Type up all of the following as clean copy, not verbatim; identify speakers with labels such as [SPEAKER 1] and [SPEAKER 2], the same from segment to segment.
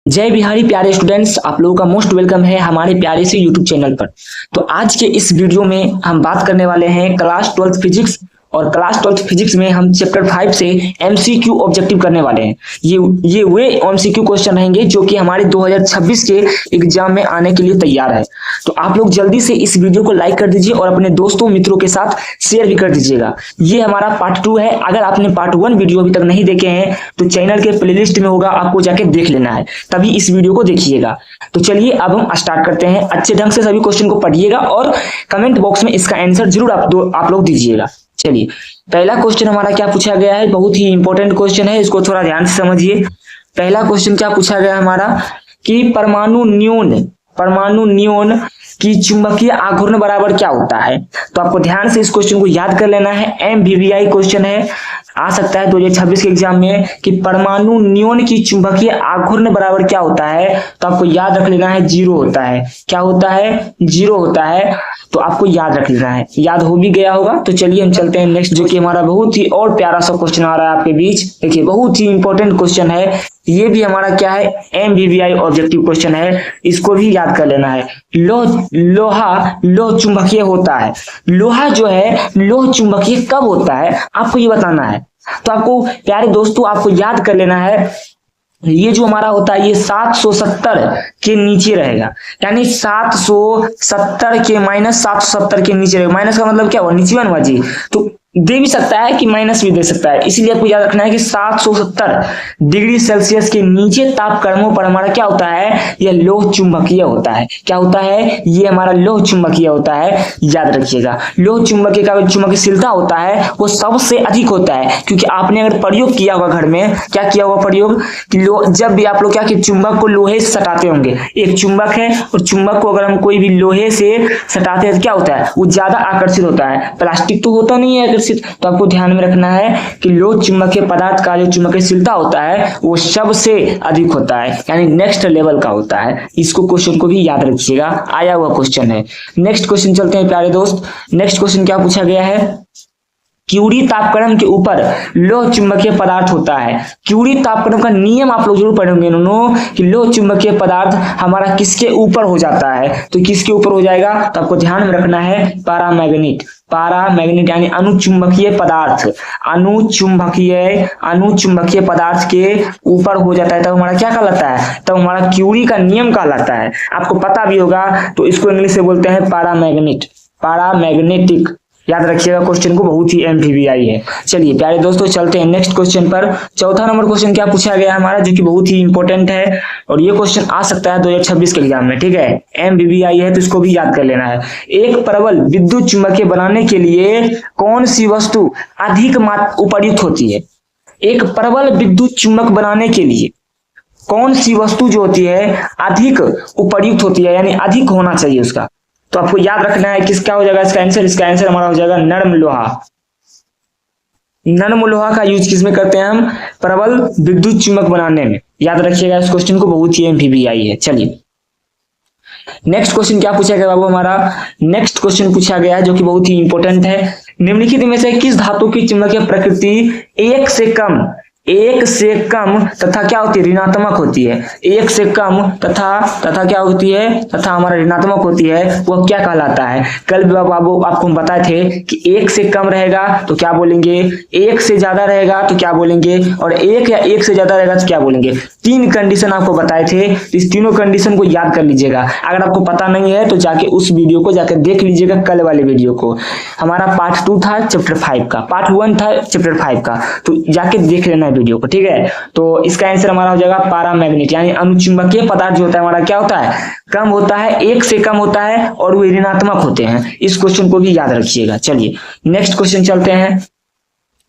[SPEAKER 1] जय बिहारी प्यारे स्टूडेंट्स, आप लोगों का मोस्ट वेलकम है हमारे प्यारे से यूट्यूब चैनल पर। तो आज के इस वीडियो में हम बात करने वाले हैं क्लास 12th फिजिक्स। और क्लास 12th फिजिक्स में हम चैप्टर 5 से एमसीक्यू ऑब्जेक्टिव करने वाले हैं। ये वे एमसीक्यू क्वेश्चन रहेंगे जो कि हमारे 2026 के एग्जाम में आने के लिए तैयार है। तो आप लोग जल्दी से इस वीडियो को लाइक कर दीजिए और अपने दोस्तों मित्रों के साथ शेयर भी कर दीजिएगा। ये हमारा पार्ट 2 है। अगर आपने पार्ट 1 वीडियो अभी तक नहीं देखे हैं तो चैनल के प्लेलिस्ट में होगा, आपको जाके देख लेना है, तभी इस वीडियो को देखिएगा। तो चलिए अब हम स्टार्ट करते हैं। अच्छे ढंग से सभी क्वेश्चन को पढ़िएगा और कमेंट बॉक्स में इसका आंसर जरूर आप लोग दीजिएगा। चलिए, पहला क्वेश्चन हमारा क्या पूछा गया है, बहुत ही इंपॉर्टेंट क्वेश्चन है, इसको थोड़ा ध्यान से समझिए। पहला क्वेश्चन क्या पूछा गया हमारा कि परमाणु न्यून की चुंबकीय आघूर्ण बराबर क्या होता है। तो आपको ध्यान से इस क्वेश्चन को याद कर लेना है। एमवीवीआई क्वेश्चन है, आ सकता है 2026 के एग्जाम में कि परमाणु न्यून की चुंबकीय आघूर्ण बराबर क्या होता है। तो आपको याद रख लेना है, जीरो होता है। क्या होता है? जीरो होता है। तो आपको याद रख लेना है, याद हो भी गया होगा। तो चलिए हम चलते हैं नेक्स्ट, जो कि हमारा बहुत ही और प्यारा सा क्वेश्चन आ रहा है आपके बीच। देखिए, बहुत ही इंपॉर्टेंट क्वेश्चन है ये भी हमारा। क्या है? एमवीवीआई ऑब्जेक्टिव क्वेश्चन है, इसको भी याद कर लेना है। लोह चुंबकीय होता है। लोहा जो है लोह चुंबकीय कब होता है, आपको ये बताना है। तो आपको प्यारे दोस्तों आपको याद कर लेना है, ये जो हमारा होता है ये 770 के नीचे रहेगा, यानी 770 के माइनस 770 के नीचे रहेगा। माइनस का मतलब क्या हुआ? नीचे बनवा जी, तो दे भी सकता है कि माइनस भी दे सकता है। इसीलिए आपको याद रखना है कि 770 डिग्री सेल्सियस के नीचे तापक्रमों पर हमारा क्या होता है? यह लोह चुंबकीय होता है। क्या होता है? ये हमारा लोह चुंबकीय होता है, याद रखिएगा। लोह चुंबकीय का चुंबकीयशीलता होता है वो सबसे अधिक होता है, क्योंकि आपने अगर प्रयोग किया होगा घर में, क्या किया होगा प्रयोग कि जब भी आप लोग क्या कि चुंबक को लोहे से सटाते होंगे, एक चुंबक है और चुंबक को अगर हम कोई भी लोहे से सटाते हैं तो क्या होता है? वो ज्यादा आकर्षित होता है। प्लास्टिक तो होता नहीं है। तो आपको ध्यान में रखना है कि लोह चुंबकीय पदार्थ का जो चुंबकीयशीलता होता है वो सबसे अधिक होता है, यानी नेक्स्ट लेवल का होता है। इसको क्वेश्चन को भी याद रखिएगा, आया हुआ क्वेश्चन है। नेक्स्ट क्वेश्चन चलते हैं प्यारे दोस्त। नेक्स्ट क्वेश्चन क्या पूछा गया है? क्यूरी तापक्रम के ऊपर लोह चुंबकीय पदार्थ होता है। क्यूरी तापक्रम का नियम आप लोग जरूर पढ़ेंगे दोनों कि लोह चुंबकीय पदार्थ हमारा किसके ऊपर हो जाता है। तो किसके ऊपर हो जाएगा? तो आपको ध्यान में रखना है पारामैग्नेट यानी अनुचुंबकीय पदार्थ। अनुचुंबकीय पदार्थ के ऊपर हो जाता है तब हमारा क्या कहलाता है? तब हमारा क्यूरी का नियम कहलाता है। आपको पता भी होगा, तो इसको इंग्लिश से बोलते हैं पारामैग्नेटिक। याद रखिएगा क्वेश्चन को, बहुत ही एमवीवीआई है। चलिए प्यारे दोस्तों चलते हैं नेक्स्ट क्वेश्चन पर। चौथा नंबर क्वेश्चन क्या पूछा गया हमारा, जो कि बहुत ही इंपॉर्टेंट है और ये क्वेश्चन आ सकता है 2026 के एग्जाम में, ठीक है। एमवीवीआई है तो इसको भी याद कर लेना है। एक प्रबल विद्युत चुंबकीय बनाने के लिए कौन सी वस्तु अधिक उपयुक्त होती है? एक प्रबल विद्युत चुंबक बनाने के लिए कौन सी वस्तु जो होती है अधिक उपयुक्त होती है, यानी अधिक होना चाहिए उसका। तो आपको याद रखना है किसका हो जाएगा इसका आंसर? इसका आंसर हमारा हो जाएगा नर्म लोहा। नर्म लोहा का यूज किसमें करते हैं हम? प्रबल विद्युत चुंबक बनाने में। याद रखिएगा इस क्वेश्चन को, बहुत ही एमवीवीआई है। चलिए नेक्स्ट क्वेश्चन क्या पूछा गया बाबू हमारा? नेक्स्ट क्वेश्चन पूछा गया है जो कि बहुत ही इंपॉर्टेंट है। निम्नलिखित में से किस धातु की चुंबकीय प्रकृति एक से कम तथा क्या होती है? ऋणात्मक होती है। एक से कम तथा क्या होती है? तथा हमारा ऋणात्मक होती है, वो क्या कहलाता है? कल बाबू आपको हम बताए थे कि एक से कम रहेगा तो क्या बोलेंगे, एक से ज्यादा रहेगा तो क्या बोलेंगे, और एक या एक से ज्यादा रहेगा तो क्या बोलेंगे। 3 कंडीशन आपको बताए थे, इस तीनों कंडीशन को याद कर लीजिएगा। अगर आपको पता नहीं है तो जाके उस वीडियो को जाकर देख लीजिएगा, कल वाले वीडियो को। हमारा पार्ट 2 था चैप्टर 5 का, पार्ट 1 था चैप्टर 5 का, तो जाके देख लेना वीडियो को, ठीक है। तो इसका आंसर हमारा हो जाएगा पारामैग्नेट, यानी अनुचुंबकीय पदार्थ जो होता है हमारा क्या होता है? कम होता है, एक से कम होता है और वे ऋणात्मक होते हैं। इस क्वेश्चन को भी याद रखिएगा। चलिए नेक्स्ट क्वेश्चन चलते हैं।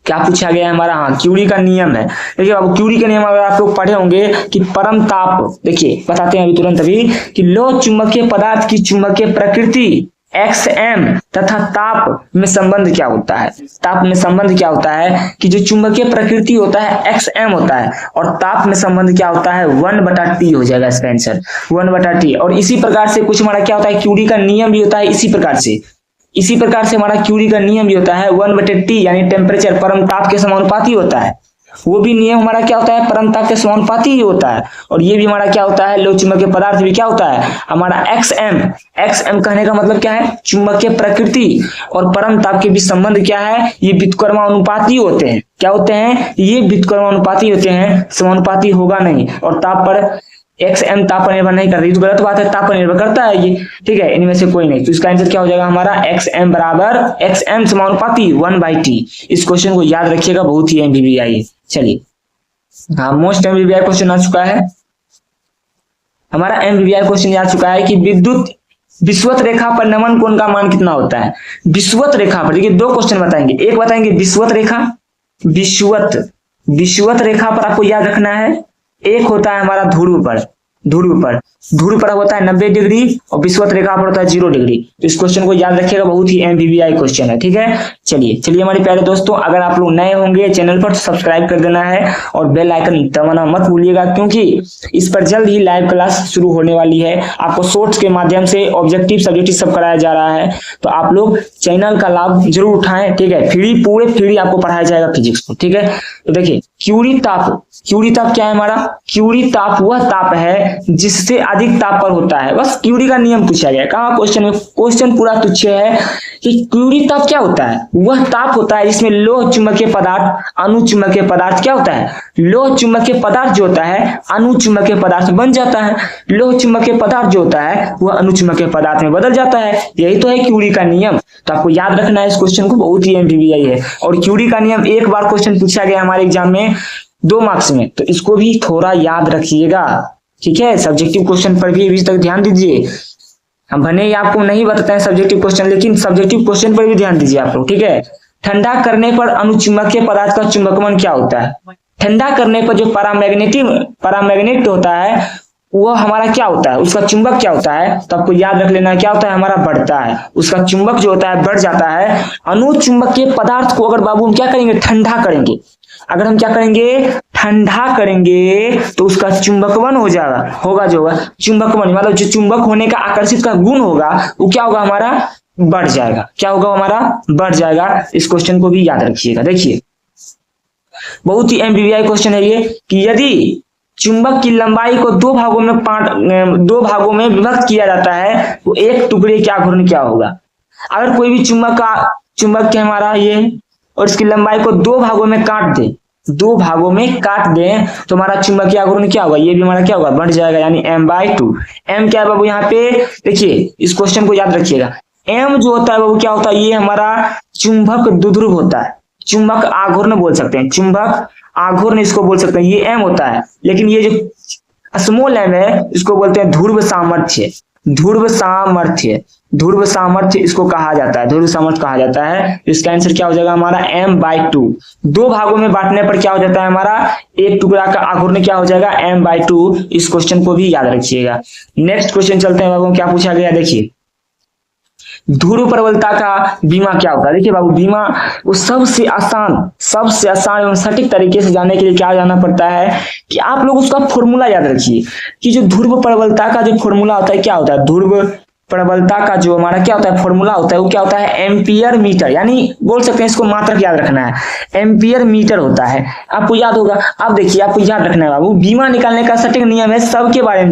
[SPEAKER 1] क्या पूछा गया है हमारा? हाँ, क्यूरी का नियम है। देखिए बाबू, क्यूरी का नियम अगर आप लोग पढ़े होंगे कि परम ताप, देखिए बताते हैं अभी तुरंत अभी कि लोह चुंबकीय पदार्थ की चुंबकीय प्रकृति XM तथा ताप में संबंध क्या होता है? ताप में संबंध क्या होता है कि जो चुंबकीय प्रकृति होता है XM होता है और ताप में संबंध क्या होता है? 1/T हो जाएगा इसका आंसर, 1/T। और इसी प्रकार से कुछ हमारा क्या होता है? क्यूरी का नियम भी होता है इसी प्रकार से हमारा क्यूरी का नियम भी होता है 1/T, यानी टेम्परेचर परम ताप के समानुपाती होता है। वो भी नियम हमारा क्या होता है, परमताप के समानुपाती ही होता है। और ये भी हमारा क्या होता है, लोह चुंबकीय पदार्थ भी क्या होता है हमारा एक्स एम कहने का मतलब क्या है, चुंबकीय प्रकृति और परमताप के बीच संबंध क्या है, ये व्युत्क्रमानुपाती होते हैं। क्या होते हैं, ये व्युत्क्रमानुपाती होते हैं, समानुपाती होगा नहीं। और ताप पर एक्स एम ताप पर निर्भर नहीं करती, तो गलत बात है, ताप पर निर्भर करता है ये, ठीक है, इनमें से कोई नहीं। तो इसका आंसर क्या हो जाएगा हमारा, एक्स एम बराबर एक्स एम समानुपाती 1/t। इस क्वेश्चन को याद रखिएगा, बहुत ही एमबीबीआई है। चलिए, हाँ, मोस्ट एमबीबीआई क्वेश्चन आ चुका है हमारा। एमबीबीआई क्वेश्चन आ चुका है कि विद्युत विषुवत रेखा पर नमन कोण का मान कितना होता है। विषुवत रेखा पर देखिए दो क्वेश्चन बताएंगे, एक बताएंगे विषुवत रेखा, विषुवत रेखा पर आपको याद रखना है, एक होता है हमारा ध्रुव पर होता है 90 डिग्री और विषुवत रेखा पर होता है 0 डिग्री। तो इस क्वेश्चन को याद रखिएगा, बहुत ही एमबीबीआई क्वेश्चन है, ठीक है। चलिए हमारे प्यारे दोस्तों, अगर आप लोग नए होंगे चैनल पर तो सब्सक्राइब कर देना है और बेल आइकन दबाना मत भूलिएगा, क्योंकि इस पर जल्द ही लाइव क्लास शुरू होने वाली है। आपको शॉर्ट्स के माध्यम से ऑब्जेक्टिव सब्जेक्टिव सब कराया जा रहा है, तो आप लोग चैनल का लाभ जरूर उठाएं, ठीक है। पूरे फ्री आपको पढ़ाया जाएगा फिजिक्स को, ठीक है। तो देखिए क्यूरी ताप क्या है हमारा, क्यूरी ताप वह ताप है जिससे अधिक ताप पर होता है। बस क्यूरी का नियम पूछा गया, कहा क्वेश्चन में, क्वेश्चन पूरा तुच्छ है कि क्यूरी ताप क्या होता है, वह ताप होता है जिसमें लोह चुंबकीय पदार्थ अनुचुंबकीय पदार्थ क्या होता है, लोह चुंबकीय पदार्थ जो होता है अनुचुंबकीय पदार्थ बन जाता है, लोह चुंबकीय पदार्थ जो होता है वह अनुचुंबकीय पदार्थ में बदल जाता है। यही तो है क्यूरी का नियम। तो आपको याद रखना है इस क्वेश्चन को, बहुत ही एमबीबीआई है। और क्यूरी का नियम एक बार क्वेश्चन पूछा गया हमारे एग्जाम में 2 मार्क्स में, तो इसको भी थोड़ा याद रखिएगा, ठीक है। सब्जेक्टिव क्वेश्चन पर भी अभी तक ध्यान दीजिए। हम भले ही आपको नहीं बताते हैं सब्जेक्टिव क्वेश्चन, लेकिन सब्जेक्टिव क्वेश्चन पर भी ध्यान दीजिए आप लोग, ठीक है। ठंडा करने पर अनुचुंबकीय पदार्थ का चुंबकमन क्या होता है। ठंडा करने पर जो पैरामैग्नेट होता है वो हमारा क्या होता है, उसका चुंबक क्या होता है, तो आपको याद रख लेना क्या होता है हमारा, बढ़ता है। उसका चुंबक जो होता है बढ़ जाता है। अनुचुंबकीय पदार्थ को अगर बाबू हम क्या करेंगे, ठंडा करेंगे, अगर हम क्या करेंगे, ठंडा करेंगे, तो उसका चुंबकवन होगा जो होगा चुंबकवन, मतलब जो चुंबक होने का आकर्षित का गुण होगा वो क्या होगा हमारा, बढ़ जाएगा। क्या होगा हमारा, बढ़ जाएगा। इस क्वेश्चन को भी याद रखिएगा। देखिए बहुत ही एमबीबीआई क्वेश्चन है ये, कि यदि चुंबक की लंबाई को 2 भागों में विभक्त किया जाता है तो एक टुकड़े का घूर्ण क्या होगा। अगर कोई भी चुंबक है हमारा ये, और इसकी लंबाई को 2 भागों में काट दें तो हमारा चुंबकीय आघूर्ण क्या होगा, ये भी हमारा क्या होगा, बढ़ जाएगा, यानी m/2। m क्या है बाबू, यहाँ पे देखिए इस क्वेश्चन को याद रखिएगा। m जो होता है बाबू क्या होता है, ये हमारा चुंबक द्विध्रुव होता है, चुंबक आघूर्ण बोल सकते हैं, चुंबक आघूर्ण इसको बोल सकते हैं, ये m होता है। लेकिन ये जो स्मॉल m है इसको बोलते हैं ध्रुव सामर्थ्य इसको कहा जाता है, ध्रुव सामर्थ्य कहा जाता है। इसका आंसर क्या हो जाएगा हमारा, m/2। 2 भागों में बांटने पर क्या हो जाता है हमारा, एक टुकड़ा का आघूर्ण क्या हो जाएगा, m/2। इस क्वेश्चन को भी याद रखिएगा। नेक्स्ट क्वेश्चन चलते हैं बाबू, क्या पूछा गया देखिए, ध्रुव प्रबलता का बीमा क्या होता है। देखिए बाबू, बीमा वो सबसे आसान एवं सटीक तरीके से जानने के लिए क्या जानना पड़ता है कि आप लोग उसका फॉर्मूला याद रखिए, कि जो ध्रुव प्रबलता का जो फॉर्मूला होता है क्या होता है, ध्रुव प्रबलता का जो हमारा क्या होता है फॉर्मूला होता है वो क्या होता है, एम्पियर मीटर, यानी बोल सकते हैं इसको मात्रक याद रखना है, एम्पियर मीटर होता है। आपको याद होगा, आप देखिए आपको याद रखना है बाबू, बीमा निकालने का सटीक नियम है, सबके बारे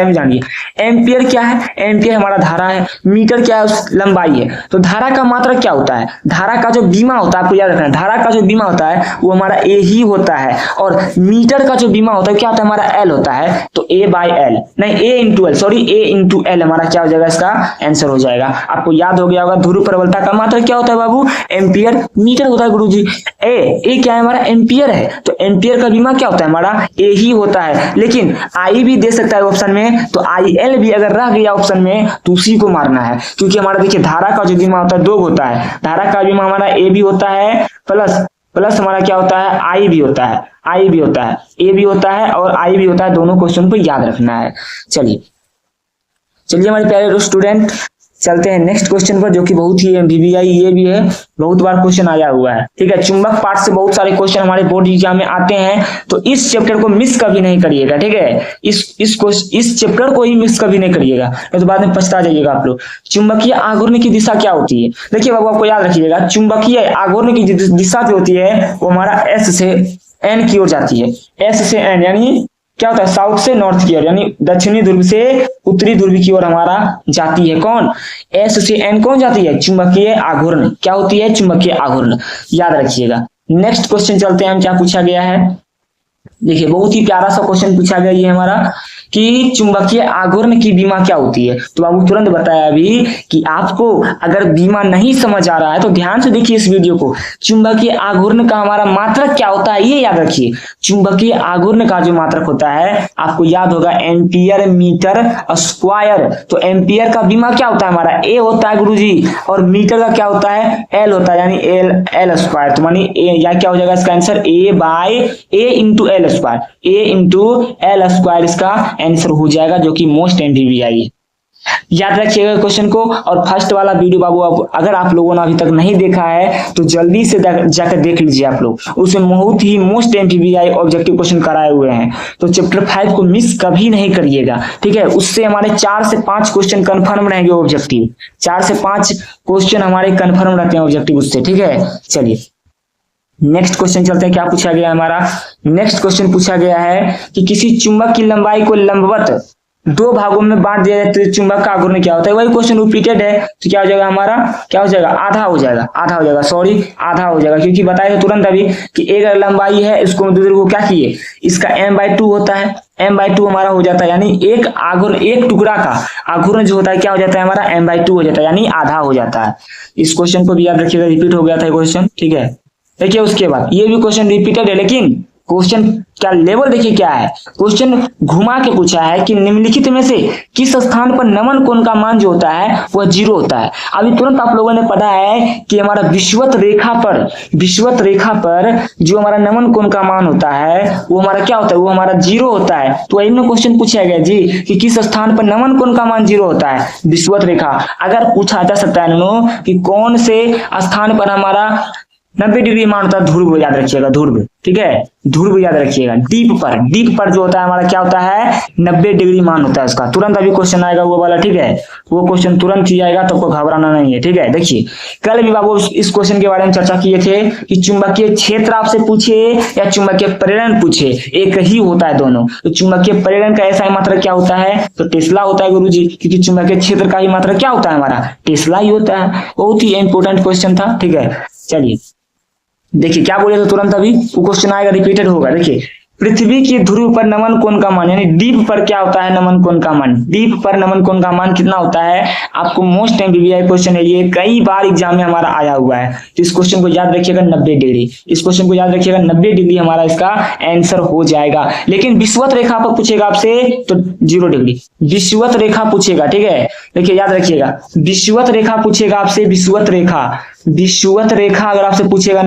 [SPEAKER 1] में जानिए। एम्पियर क्या है, एम्पियर हमारा धारा है, मीटर क्या है, लंबाई है। तो धारा का मात्रक क्या होता है, धारा का जो बीमा होता है, आपको याद रखना है, धारा का जो बीमा होता है वो हमारा ए ही होता है, और मीटर का जो बीमा होता है क्या होता है हमारा, एल होता है। तो ए इंटू एल हमारा क्या हो जाएगा, इसका आंसर हो जाएगा। आपको याद हो गया होगा, ध्रुव प्रबलता का मात्रक क्या होता है बाबू, एम्पियर मीटर होता है गुरुजी। ए क्या है हमारा, एम्पियर है, तो एम्पियर का बीमा क्या होता है हमारा, ए ही होता है। लेकिन आई भी दे सकता है ऑप्शन में, तो आई एल भी अगर रह गया ऑप्शन में तो उसी को मारना है, क्योंकि हमारा देखिए धारा का जो बीमा होता है 2 होता है, धारा का बीमा हमारा ए भी होता है, प्लस हमारा क्या होता है, ए भी होता है और आई भी होता है। दोनों क्वेश्चन को याद रखना है। चलिए हमारे प्यारे स्टूडेंट, चलते हैं नेक्स्ट क्वेश्चन पर, जो कि बहुत ही एमबीबीआई ये भी है, बहुत बार क्वेश्चन आया हुआ है, ठीक है। चुंबक पाठ से बहुत सारे क्वेश्चन हमारे बोर्ड एग्जाम में आते हैं, तो इस चैप्टर को मिस कभी नहीं करिएगा, ठीक है। इस चैप्टर को ही मिस कभी नहीं करिएगा, नहीं तो बाद में पछता जाइएगा आप लोग। चुंबकीय आघूर्ण की दिशा क्या होती है, देखिए बाबू आपको याद रखिएगा, चुंबकीय आघूर्ण की दिशा जो होती है वो हमारा एन की ओर जाती है, एस से एन यानी क्या होता है, साउथ से नॉर्थ की ओर यानी दक्षिणी ध्रुव से उत्तरी ध्रुव की ओर हमारा जाती है कौन, एस से एन कौन जाती है, चुंबकीय आघूर्ण। क्या होती है, चुंबकीय आघूर्ण, याद रखिएगा। नेक्स्ट क्वेश्चन चलते हैं हम, क्या पूछा गया है, देखिए बहुत ही प्यारा सा क्वेश्चन पूछा गया ये हमारा कि चुंबकीय आघूर्ण की बीमा क्या होती है। तो बाबू तुरंत बताया अभी कि आपको अगर बीमा नहीं समझ आ रहा है तो ध्यान से देखिए इस वीडियो को। चुंबकीय आघूर्ण का हमारा मात्रक क्या होता है ये याद रखिए। चुंबकीय आघूर्ण का जो मात्रक होता है आपको याद होगा, एम्पियर मीटर स्क्वायर। तो एम्पियर का बीमा क्या होता है हमारा, ए होता है गुरुजी, और मीटर का क्या होता है, एल होता है, यानी एल स्क्वायर। तो मानी या क्या हो जाएगा इसका आंसर, ए बाय ए इंटू एल स्क्वायर, ए इंटू एल स्क्वायर इसका आंसर हो जाएगा, जो कि मोस्ट एमपीवीआई है। याद रखिएगा क्वेश्चन को। और फर्स्ट वाला वीडियो बाबू अगर आप लोगों ने अभी तक नहीं देखा है तो जल्दी से जाकर देख लीजिए आप लोग, उसमें बहुत ही मोस्ट एमपीवीआई ऑब्जेक्टिव क्वेश्चन कराए हुए हैं। तो चैप्टर 5 को मिस कभी नहीं करिएगा, ठीक है। उससे हमारे 4 से 5 क्वेश्चन कंफर्म रहेंगे ऑब्जेक्टिव, 4 से 5 क्वेश्चन हमारे कंफर्म रहते हैं ऑब्जेक्टिव उससे, ठीक है। चलिए नेक्स्ट क्वेश्चन चलते हैं, क्या पूछा गया हमारा। नेक्स्ट क्वेश्चन पूछा गया है कि किसी चुंबक की लंबाई को लंबवत 2 भागों में बांट दिया जाए तो चुंबक का आघूर्ण क्या होता है। वही क्वेश्चन रिपीटेड है, तो क्या हो जाएगा हमारा, क्या हो जाएगा, आधा हो जाएगा, आधा हो जाएगा, सॉरी आधा हो जाएगा, क्योंकि बताया तो तुरंत अभी कि एक लंबाई है, इसको दूसरे को क्या किए, इसका m/2 होता है, m/2 हमारा हो जाता है, यानी एक आघूर्ण, एक टुकड़ा का आघूर्ण जो होता है क्या हो जाता है हमारा, m/2 हो जाता है, यानी आधा हो जाता है। इस क्वेश्चन को भी याद रखिएगा, रिपीट हो गया था क्वेश्चन, ठीक है। देखिए उसके बाद ये भी क्वेश्चन रिपीटेड है, लेकिन क्वेश्चन क्या लेवल देखिए क्या है। क्वेश्चन घुमा के पूछा है कि निम्नलिखित में से किस स्थान पर नमन कोण का मान जो होता है वह 0 होता है। अभी तुरंत आप लोगों ने पढ़ा है कि हमारा विषुवत रेखा पर जो हमारा नमन कोण का मान होता है वो हमारा क्या होता है, वो हमारा 0 होता है। तो इनमें क्वेश्चन पूछा गया जी कि किस स्थान पर नमन कोण का मान 0 होता है, विषुवत रेखा। अगर पूछा जा सकता है कि कौन से स्थान पर हमारा 90 डिग्री मान होता है, ध्रुव याद रखिएगा, ध्रुव, ठीक है, ध्रुव याद रखिएगा। डीप पर जो होता है हमारा क्या होता है, 90 डिग्री मान होता है उसका। तुरंत अभी क्वेश्चन आएगा वो वाला, ठीक है, वो क्वेश्चन तुरंत ही आएगा, तो आपको घबराना नहीं है, ठीक है। देखिए कल भी बाबू इस क्वेश्चन के बारे में चर्चा किए थे कि चुंबकीय क्षेत्र आपसे पूछे या चुंबकीय प्रेरण पूछे, एक ही होता है दोनों। तो चुंबकीय प्रेरण का ऐसा ही मात्रा क्या होता है, तो टेस्ला होता है गुरुजी, क्योंकि चुंबकीय क्षेत्र का ही मात्रा क्या होता है हमारा, टेस्ला ही होता है। बहुत ही इंपॉर्टेंट क्वेश्चन था, ठीक है। चलिए देखिए क्या बोले तो तुरंत अभी वो क्वेश्चन आएगा, रिपीटेड होगा। देखिए पृथ्वी की ध्रुव पर नमन कोण का मान, यानी डीप पर क्या होता है नमन कोण का मान, डीप पर नमन कोण का मान कितना होता है, आपको मोस्ट एमपीवीआई क्वेश्चन है ये, कई बार एग्जाम में हमारा आया हुआ है। तो इस क्वेश्चन को याद रखिएगा 90 डिग्री, इस क्वेश्चन को याद रखिएगा 90 डिग्री हमारा इसका आंसर हो जाएगा। लेकिन विषुवत रेखा पर पूछेगा आपसे तो 0 डिग्री, विषुवत रेखा पूछेगा, ठीक है। देखिए याद रखिएगा विषुवत रेखा पूछेगा आपसे, विषुवत रेखा अगर आपसे पूछेगा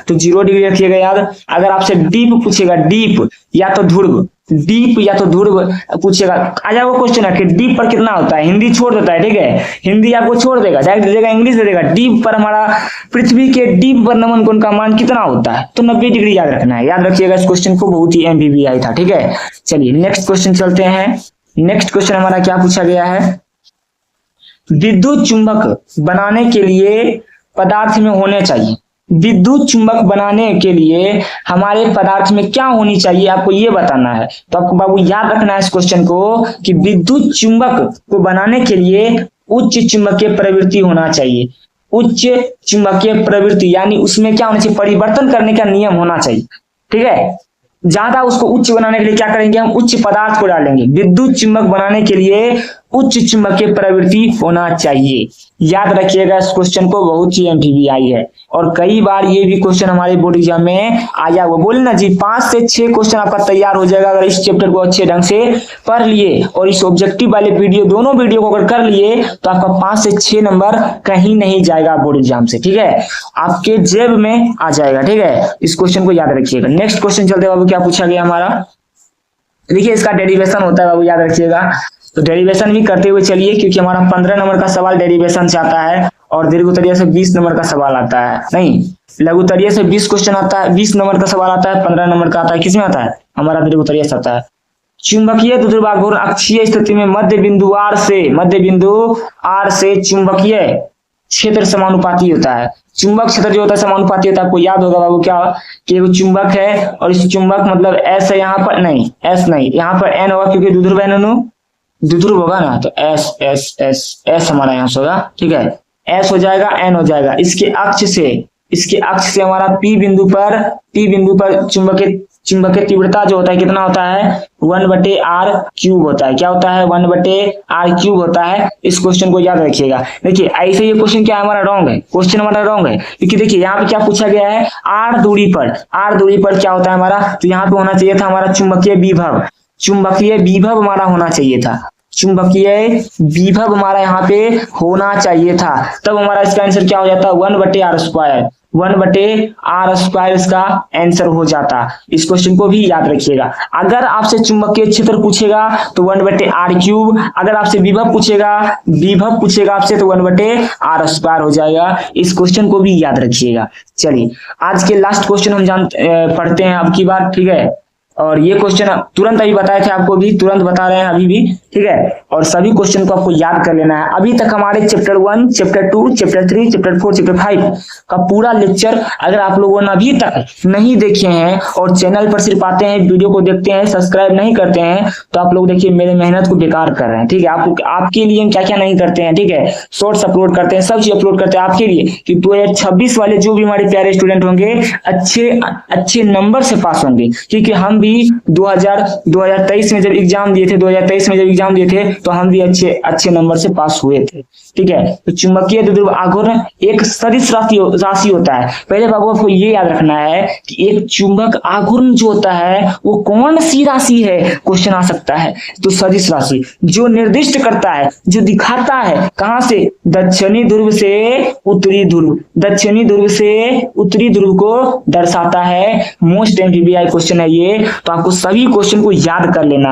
[SPEAKER 1] तो 0 डिग्री रखिएगा याद। अगर आपसे डीप पूछेगा, डीप या तो ध्रुव पूछेगा, आ जाएगा क्वेश्चन है कि डीप पर कितना होता है, हिंदी छोड़ देता है, ठीक है, हिंदी आपको छोड़ देगा, डायरेक्ट दे देगा इंग्लिश दे देगा। डीप पर हमारा पृथ्वी के डीप पर नमन कोण का मान कितना होता है, तो 90 डिग्री याद रखना है, याद रखिएगा इस क्वेश्चन को, बहुत ही एमपीवीआई था, ठीक है। चलिए नेक्स्ट क्वेश्चन चलते हैं। नेक्स्ट क्वेश्चन हमारा क्या पूछा गया है, विद्युत चुंबक बनाने के लिए पदार्थ में होने चाहिए, विद्युत चुंबक बनाने के लिए हमारे पदार्थ में क्या होनी चाहिए आपको ये बताना है। तो आपको बाबू याद रखना है इस क्वेश्चन को कि विद्युत चुंबक को बनाने के लिए उच्च चुंबकीय प्रवृत्ति होना चाहिए, उच्च चुंबकीय प्रवृत्ति यानी उसमें क्या होना चाहिए, परिवर्तन करने का नियम होना चाहिए, ठीक है। ज्यादा उसको उच्च बनाने के लिए क्या करेंगे, हम उच्च पदार्थ को डालेंगे। विद्युत चुंबक बनाने के लिए उच्च चुंबकीय प्रवृत्ति होना चाहिए, याद रखिएगा इस क्वेश्चन को, बहुत ही एमपीवीआई है। और कई बार ये भी क्वेश्चन हमारे बोर्ड एग्जाम में आया हुआ, बोले ना जी 5 से 6 क्वेश्चन आपका तैयार हो जाएगा अगर इस चैप्टर को अच्छे ढंग से पढ़ लिए और इस ऑब्जेक्टिव वाले वीडियो, दोनों वीडियो को अगर कर लिए तो आपका 5 से 6 नंबर कहीं नहीं जाएगा बोर्ड एग्जाम से, ठीक है, आपके जेब में आ जाएगा, ठीक है। इस क्वेश्चन को याद रखिएगा। नेक्स्ट क्वेश्चन चलते बाबू, क्या पूछा गया हमारा, देखिए इसका डेरिवेशन होता है बाबू, याद रखिएगा। तो डेरिवेशन भी करते हुए चलिए, क्योंकि हमारा 15 नंबर का सवाल डेरिवेशन से आता है और दीर्घोत्तरीय से 20 नंबर का सवाल आता है, नहीं लघुत्तरीय से 20 क्वेश्चन आता है, 20 नंबर का सवाल आता है, 15 नंबर का आता है, किसमें आता है हमारा दीर्घोत्तरीय से आता है। चुंबकीय द्विध्रुवाघूर्ण अक्षीय स्थिति में मध्य बिंदु आर से चुंबकीय क्षेत्र समानुपाती होता है। चुंबक क्षेत्र जो होता है समानुपाती होता है। आपको याद होगा बाबू क्या, कि वो चुंबक है और इस चुंबक मतलब एस है, यहाँ पर नहीं एस नहीं, यहाँ पर एन होगा क्योंकि द्विध्रुव है ननु, द्विध्रुव होगा ना, तो एस एस एस एस हमारा यहाँ से होगा। ठीक है, एस हो जाएगा, एन हो जाएगा। इसके अक्ष से हमारा पी बिंदु पर चुंबकीय तीव्रता जो होता है कितना होता है, 1/r³ होता है। क्या होता है, 1/r³ होता है। इस क्वेश्चन को याद रखिएगा। देखिए ऐसे ये क्वेश्चन क्या है हमारा रॉन्ग है, क्वेश्चन हमारा रॉन्ग है, क्योंकि देखिए यहाँ पे क्या पूछा गया है, r दूरी पर क्या होता है हमारा, तो यहाँ पे होना चाहिए था हमारा चुंबकीय विभव हमारा होना चाहिए था, चुंबकीय विभव हमारा यहाँ पे होना चाहिए था। तब हमारा इसका आंसर क्या हो जाता, 1/r², 1/r² इसका आंसर हो जाता। इस क्वेश्चन को भी याद रखिएगा। अगर आपसे चुंबकीय क्षेत्र पूछेगा तो 1/r³, अगर आपसे विभव पूछेगा आपसे तो 1/r² हो जाएगा। इस क्वेश्चन को भी याद रखिएगा। चलिए आज के लास्ट क्वेश्चन हम पढ़ते हैं अब की बार। ठीक है, और ये क्वेश्चन तुरंत अभी बताए थे आपको, भी तुरंत बता रहे हैं अभी भी। ठीक है, और सभी क्वेश्चन को आपको याद कर लेना है। अभी तक हमारे chapter 1, chapter 2, chapter 3, chapter 4, chapter 5 का पूरा लेक्चर अगर आप लोगों ने अभी तक नहीं देखे हैं और चैनल पर सिर्फ आते हैं, वीडियो को देखते हैं, सब्सक्राइब नहीं करते हैं, तो आप लोग देखिए मेरे मेहनत को बेकार कर रहे हैं। ठीक है, आपके लिए हम क्या क्या नहीं करते हैं। ठीक है, शॉर्ट्स अपलोड करते हैं, सब चीज अपलोड करते हैं आपके लिए, कि 2026 वाले जो भी हमारे प्यारे स्टूडेंट होंगे अच्छे नंबर से पास होंगे। क्योंकि हम भी 2023 में जब एग्जाम दिए थे तो हम भी अच्छे नंबर से पास हुए थे। ठीक है, तो चुंबकीय द्विध्रुव आघूर्ण एक सदिश राशि होता है। पहले बाबू आपको ये याद रखना है कि एक चुंबक आघूर्ण जो होता है वो कौन सी राशि है, क्वेश्चन आ सकता है। तो सदिश राशि जो निर्दिष्ट करता है, जो दिखाता है कहां से, दक्षिणी ध्रुव से उत्तरी ध्रुव को दर्शाता है। मोस्ट एमपीबीआई क्वेश्चन है ये, तो आपको सभी क्वेश्चन को याद कर लेना।